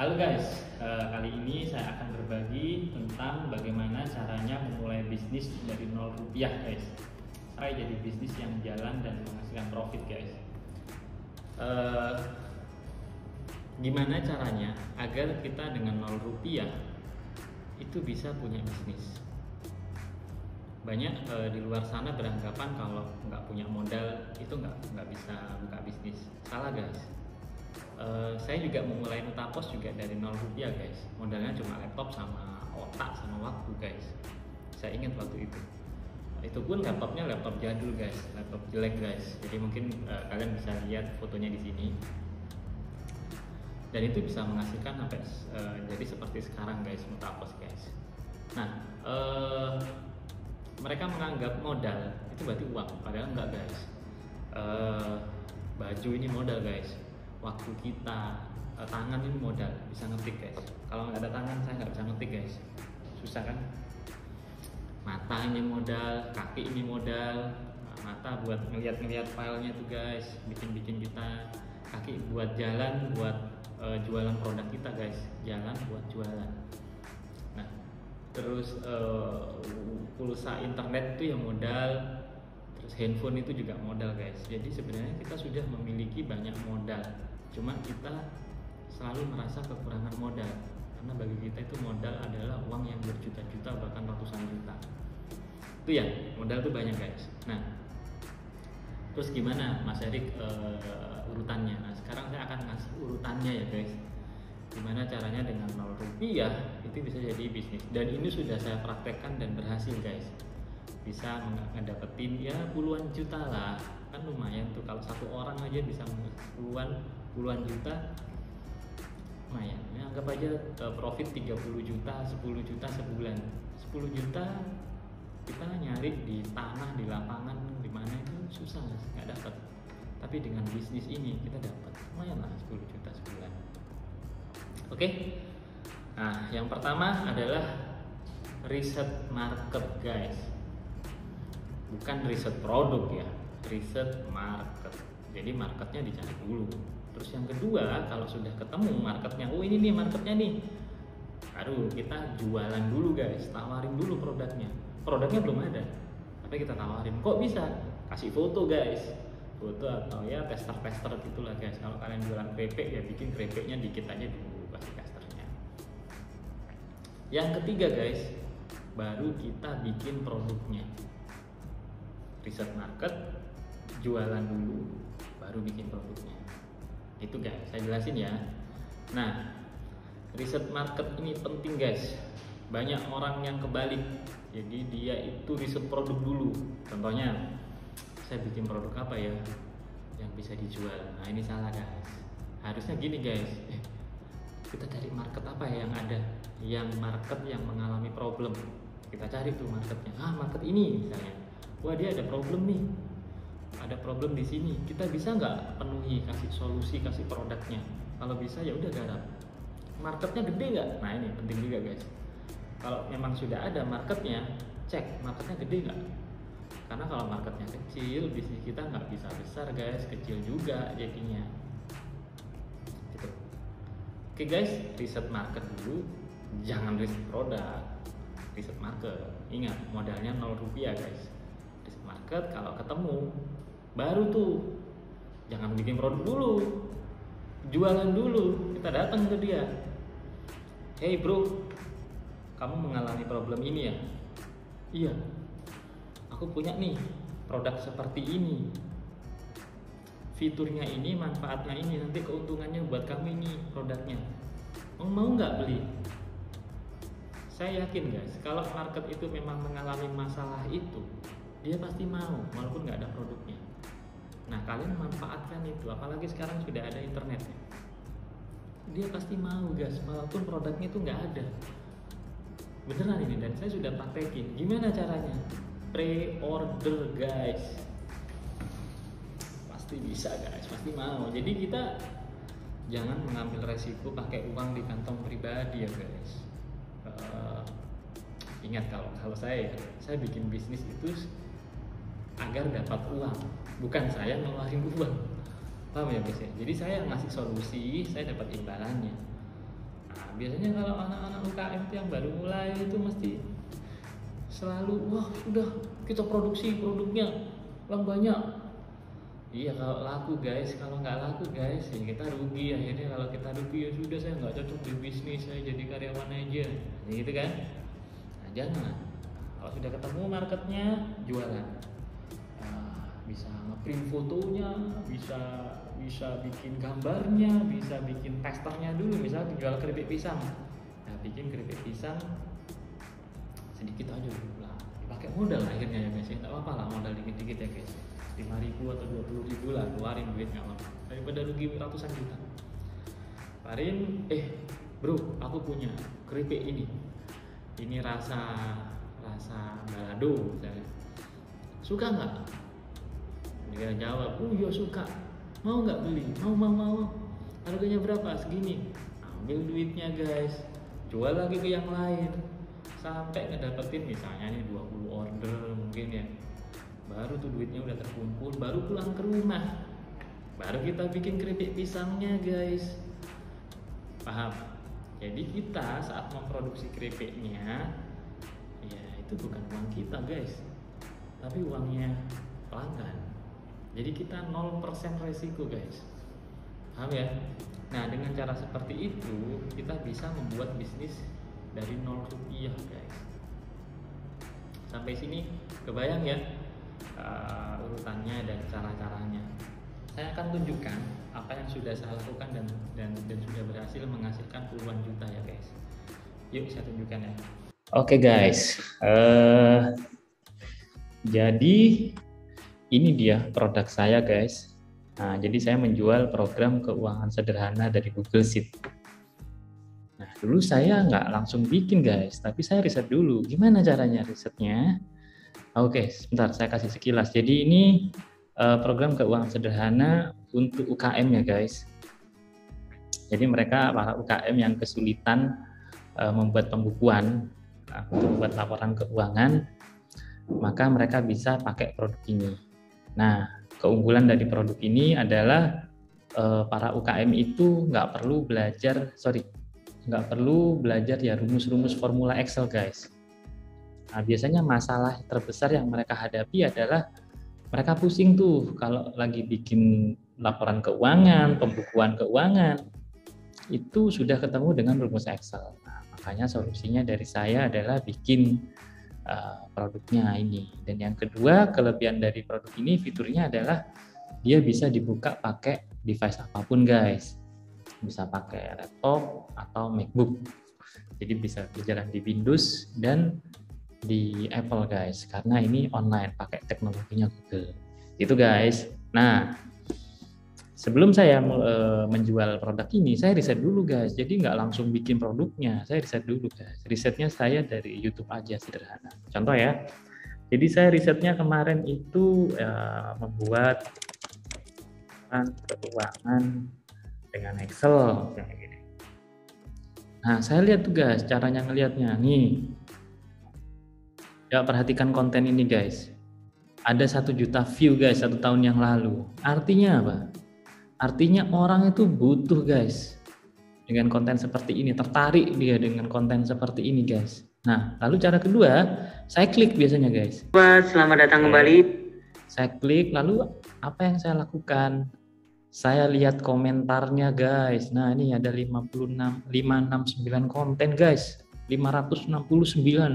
Halo guys, kali ini saya akan berbagi tentang bagaimana caranya memulai bisnis dari 0 rupiah guys. Saya jadi bisnis yang jalan dan menghasilkan profit guys. Gimana caranya agar kita dengan 0 rupiah itu bisa punya bisnis? Banyak di luar sana beranggapan kalau nggak punya modal itu nggak bisa buka bisnis. Salah guys. Saya juga memulai Nutapos juga dari 0 rupiah guys. Modalnya cuma laptop sama otak sama waktu guys. Saya ingat waktu itu. Itu pun laptopnya laptop jadul guys, laptop jelek guys. Jadi mungkin kalian bisa lihat fotonya di sini. Dan itu bisa menghasilkan sampai jadi seperti sekarang guys, Nutapos guys. Nah, mereka menganggap modal itu berarti uang, padahal enggak guys. Baju ini modal guys, waktu kita, tangan ini modal, bisa ngetik guys. Kalau nggak ada tangan saya nggak bisa ngetik guys, susah kan. Mata ini modal, kaki ini modal. Mata buat ngeliat filenya tuh guys, bikin kita. Kaki buat jalan, buat jualan produk kita guys, jalan buat jualan. Nah, terus pulsa internet itu yang modal, terus handphone itu juga modal guys. Jadi sebenarnya kita sudah memiliki banyak modal, cuma kita selalu merasa kekurangan modal, karena bagi kita itu modal adalah uang yang berjuta-juta bahkan ratusan juta. Itu ya, modal itu banyak guys. Nah, terus gimana Mas Erik urutannya? Nah, sekarang saya akan ngasih urutannya ya guys. Gimana caranya dengan 0 rupiah itu bisa jadi bisnis, dan ini sudah saya praktekkan dan berhasil guys. Bisa ngedapetin ya puluhan juta lah, kan lumayan tuh. Kalau satu orang aja bisa puluhan juta, lumayan ya. Anggap aja profit 30 juta, 10 juta sebulan. 10 juta kita nyari di tanah, di lapangan, di mana itu susah nggak dapat. Tapi dengan bisnis ini kita dapat lumayan lah, 10 juta sebulan. Oke. Nah, yang pertama adalah riset market guys. Bukan riset produk ya, riset market. Jadi marketnya dicari dulu. Terus yang kedua, kalau sudah ketemu marketnya, oh ini nih marketnya nih, baru kita jualan dulu guys, tawarin dulu produknya. Produknya belum ada, tapi kita tawarin. Kok bisa? Kasih foto guys, foto atau ya tester gitulah guys. Kalau kalian jualan keripik ya bikin keripiknya dikit aja dulu, kasih testernya. Yang ketiga guys, baru kita bikin produknya. Riset market, jualan dulu, baru bikin produknya. Itu guys, saya jelasin ya. Nah, riset market ini penting guys. Banyak orang yang kebalik, jadi dia itu riset produk dulu. Contohnya, saya bikin produk apa ya yang bisa dijual. Nah, ini salah guys. Harusnya gini guys, kita cari market apa ya yang ada, yang market yang mengalami problem. Kita cari tuh marketnya. Market ini misalnya. Wah, dia ada problem nih, ada problem di sini. Kita bisa nggak penuhi, kasih solusi, kasih produknya. Kalau bisa ya udah garap. Marketnya gede nggak? Nah, ini penting juga guys. Kalau memang sudah ada marketnya, cek marketnya gede nggak. Karena kalau marketnya kecil, bisnis kita nggak bisa besar guys, kecil juga jadinya. Gitu. Oke guys, riset market dulu, jangan riset produk, riset market. Ingat, modalnya 0 rupiah guys. Riset market, kalau ketemu, baru tuh, jangan bikin produk dulu, jualan dulu, kita datang ke dia. Hey bro, kamu mengalami problem ini ya? Iya, aku punya nih produk seperti ini, fiturnya ini, manfaatnya ini, nanti keuntungannya buat kamu ini produknya. Mau nggak beli? Saya yakin guys, kalau market itu memang mengalami masalah itu, dia pasti mau walaupun nggak ada produknya. Nah, kalian manfaatkan itu, apalagi sekarang sudah ada internet. Dia pasti mau guys, walaupun produknya itu nggak ada. Beneran ini, dan saya sudah praktekin. Gimana caranya? Pre-order guys, pasti bisa guys, pasti mau. Jadi kita jangan mengambil resiko pakai uang di kantong pribadi ya guys. Ingat, kalau saya bikin bisnis itu agar dapat uang, bukan saya ngeluarin uang. Paham ya guys ya? Jadi saya ngasih solusi, saya dapat imbalannya. Biasanya kalau anak-anak UKM yang baru mulai itu mesti selalu, wah sudah kita produksi produknya yang banyak. Iya kalau laku guys, kalau nggak laku guys ya kita rugi. Akhirnya kalau kita rugi ya sudah, saya nggak cocok di bisnis, saya jadi karyawan aja, ya gitu kan. Nah jangan, kalau sudah ketemu marketnya jualan. Bisa ngeprint fotonya, bisa bikin gambarnya, bisa bikin testernya dulu. Misalnya jual keripik pisang, nah bikin keripik pisang sedikit aja dulu lah, dipakai modal akhirnya ya guys, nggak apa-apa lah modal dikit-dikit ya guys, 5.000 atau 20.000 lah, keluarin duit nggak apa-apa, daripada rugi ratusan juta. Parin, bro, aku punya keripik ini rasa balado misalnya, suka nggak? Dia jawab, oh iya suka, mau nggak beli? Mau. Harganya berapa? Segini. Ambil duitnya guys, jual lagi ke yang lain sampai ngedapetin misalnya nih 20 order mungkin ya. Baru tuh duitnya udah terkumpul, baru pulang ke rumah, baru kita bikin keripik pisangnya guys. Paham? Jadi kita saat memproduksi keripiknya ya itu bukan uang kita guys, tapi uangnya pelanggan. Jadi kita 0% resiko guys. Paham ya? Nah dengan cara seperti itu kita bisa membuat bisnis dari 0 rupiah guys. Sampai sini kebayang ya urutannya dan cara-caranya. Saya akan tunjukkan apa yang sudah saya lakukan dan sudah berhasil menghasilkan puluhan juta ya guys. Yuk saya tunjukkan ya. Oke guys, jadi ini dia produk saya guys. Nah, jadi saya menjual program keuangan sederhana dari Google Sheet. Nah, dulu saya nggak langsung bikin guys, tapi saya riset dulu. Gimana caranya risetnya? Oke, sebentar saya kasih sekilas. Jadi ini program keuangan sederhana untuk UKM ya guys. Jadi mereka para UKM yang kesulitan membuat pembukuan, untuk membuat laporan keuangan, maka mereka bisa pakai produk ini. Nah, keunggulan dari produk ini adalah para UKM itu nggak perlu belajar ya rumus-rumus formula Excel guys. Nah, biasanya masalah terbesar yang mereka hadapi adalah mereka pusing tuh kalau lagi bikin laporan keuangan, pembukuan keuangan, itu sudah ketemu dengan rumus Excel. Nah, makanya solusinya dari saya adalah bikin produknya ini. Dan yang kedua, kelebihan dari produk ini fiturnya adalah dia bisa dibuka pakai device apapun guys. Bisa pakai laptop atau MacBook. Jadi bisa berjalan di Windows dan di Apple guys, karena ini online pakai teknologinya Google. Itu guys. Nah, sebelum saya menjual produk ini, saya riset dulu guys. Jadi nggak langsung bikin produknya, saya riset dulu guys. Risetnya saya dari YouTube aja sederhana. Contoh ya. Jadi saya risetnya kemarin itu membuat keuangan dengan Excel kayak gini. Nah, saya lihat tuh guys, caranya ngelihatnya nih. Ya, perhatikan konten ini guys. Ada 1 juta view guys 1 tahun yang lalu. Artinya apa? Artinya orang itu butuh guys dengan konten seperti ini, tertarik dia dengan konten seperti ini guys. Nah, lalu cara kedua, saya klik biasanya guys. Selamat datang kembali. Saya klik, lalu apa yang saya lakukan? Saya lihat komentarnya guys. Nah, ini ada 569 konten guys. 569,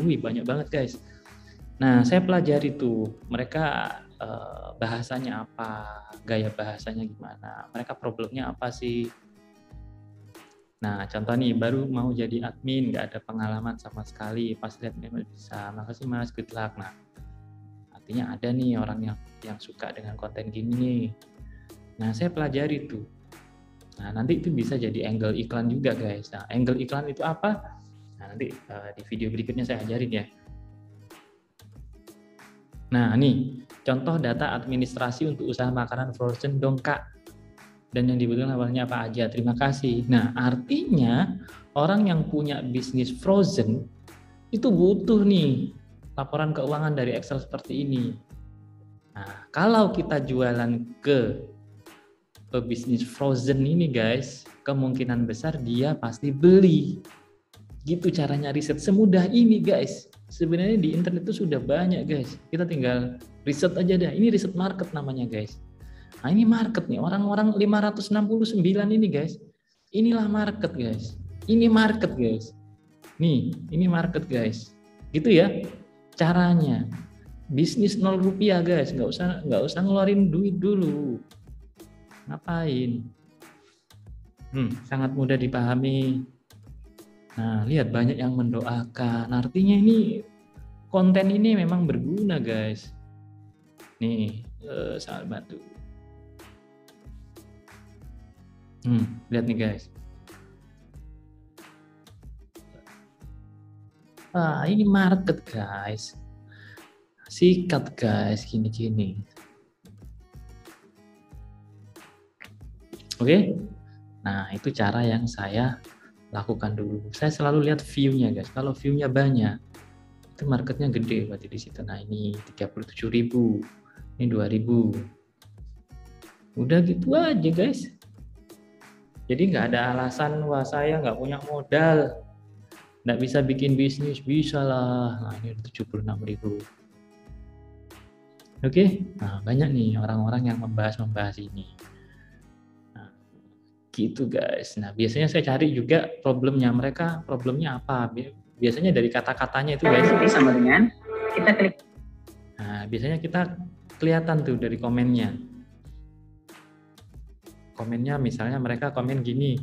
wih banyak banget guys. Nah, saya pelajari tuh mereka bahasanya apa, gaya bahasanya gimana, mereka problemnya apa sih. Nah, contoh nih, baru mau jadi admin, nggak ada pengalaman sama sekali, pas lihat email bisa, makasih mas, good luck. Nah, artinya ada nih orang yang suka dengan konten gini nih. Nah, saya pelajari tuh. Nah, nanti itu bisa jadi angle iklan juga guys. Nah, angle iklan itu apa? Nah, nanti di video berikutnya saya ajarin ya. Nah, nih contoh data administrasi untuk usaha makanan frozen dong Kak. Dan yang dibutuhkan awalnya apa aja? Terima kasih. Nah, artinya orang yang punya bisnis frozen itu butuh nih laporan keuangan dari Excel seperti ini. Nah, kalau kita jualan ke pebisnis frozen ini guys, kemungkinan besar dia pasti beli. Gitu caranya riset, semudah ini guys. Sebenarnya di internet itu sudah banyak guys, kita tinggal riset aja dah. Ini riset market namanya guys. Nah ini market nih, orang-orang 569 ini guys, inilah market guys. Ini market guys, nih ini market guys, gitu ya caranya. Bisnis 0 rupiah guys, nggak usah ngeluarin duit dulu. Ngapain? Sangat mudah dipahami. Nah, lihat banyak yang mendoakan. Artinya ini konten ini memang berguna, guys. Nih, sangat bantu. Lihat nih, guys. Ini market, guys. Sikat, guys, gini-gini. Oke? Nah, itu cara yang saya lakukan dulu. Saya selalu lihat view-nya guys. Kalau view-nya banyak, itu marketnya gede berarti di situ. Nah ini 37.000, ini 2.000. Udah gitu aja guys. Jadi nggak ada alasan wah saya nggak punya modal, nggak bisa bikin bisnis. Bisa lah. Nah ini 76.000. Oke. Nah banyak nih orang-orang yang membahas ini. Gitu guys. Nah biasanya saya cari juga problemnya mereka, problemnya apa. Biasanya dari kata-katanya itu guys. Sama dengan kita klik. Nah biasanya kita kelihatan tuh dari komennya. Komennya misalnya mereka komen gini,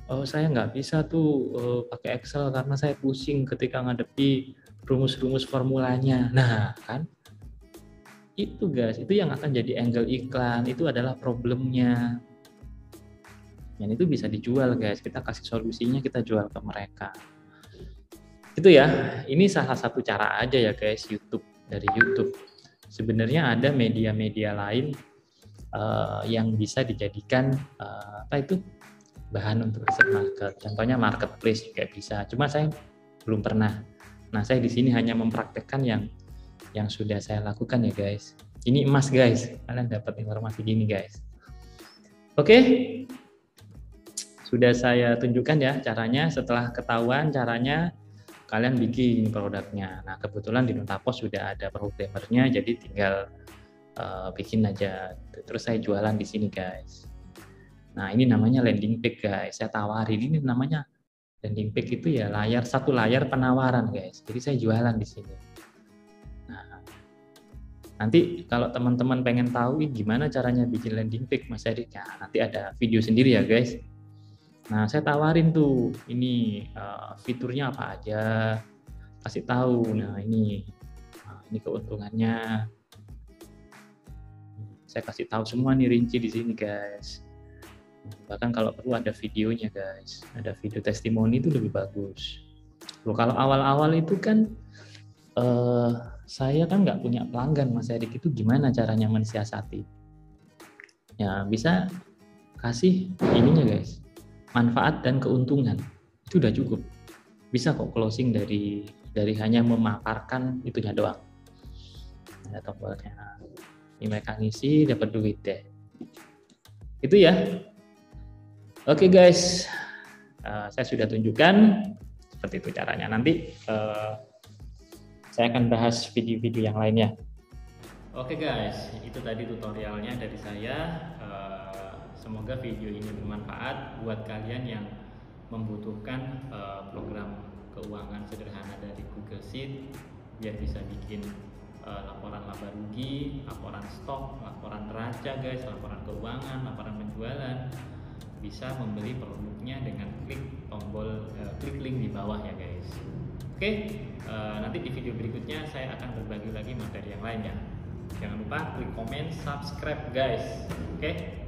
oh saya nggak bisa tuh pakai Excel karena saya pusing ketika ngadepi rumus-rumus formulanya. Nah kan itu guys, itu yang akan jadi angle iklan, itu adalah problemnya. Dan itu bisa dijual guys, kita kasih solusinya, kita jual ke mereka. Itu ya, ini salah satu cara aja ya guys, YouTube, dari YouTube. Sebenarnya ada media-media lain yang bisa dijadikan bahan untuk riset market. Contohnya marketplace juga bisa, cuma saya belum pernah. Nah saya di sini hanya mempraktekkan yang sudah saya lakukan ya guys. Ini emas guys, kalian dapat informasi gini guys. Oke. Sudah saya tunjukkan ya caranya. Setelah ketahuan caranya, kalian bikin produknya. Nah kebetulan di Nuntapos sudah ada programmernya, jadi tinggal bikin aja. Terus saya jualan di sini guys. Nah ini namanya landing page guys. Saya tawarin, ini namanya landing page itu ya satu layar penawaran guys. Jadi saya jualan di sini. Nah nanti kalau teman-teman pengen tahu gimana caranya bikin landing page Mas Erik, nanti ada video sendiri ya guys. Nah, saya tawarin tuh, ini fiturnya apa aja, kasih tahu. Nah, ini keuntungannya. Saya kasih tahu semua nih rinci di sini, guys. Bahkan kalau perlu ada videonya, guys. Ada video testimoni itu lebih bagus. Loh, kalau awal-awal itu kan saya kan nggak punya pelanggan, Mas Erik, itu gimana caranya mensiasati? Ya, bisa kasih ininya, guys. Manfaat dan keuntungan itu udah cukup, bisa kok closing dari hanya memaparkan itunya doang. Ada tombolnya, ini mereka ngisi dapat duit deh, itu ya. Oke guys, saya sudah tunjukkan seperti itu caranya. Nanti saya akan bahas video-video yang lainnya. Oke guys, itu tadi tutorialnya dari saya. Semoga video ini bermanfaat buat kalian yang membutuhkan program keuangan sederhana dari Google Sheet biar bisa bikin laporan laba rugi, laporan stok, laporan neraca guys, laporan keuangan, laporan penjualan. Bisa membeli produknya dengan klik tombol klik link di bawah ya guys. Oke, nanti di video berikutnya saya akan berbagi lagi materi yang lain ya. Jangan lupa klik komen, subscribe guys. Oke.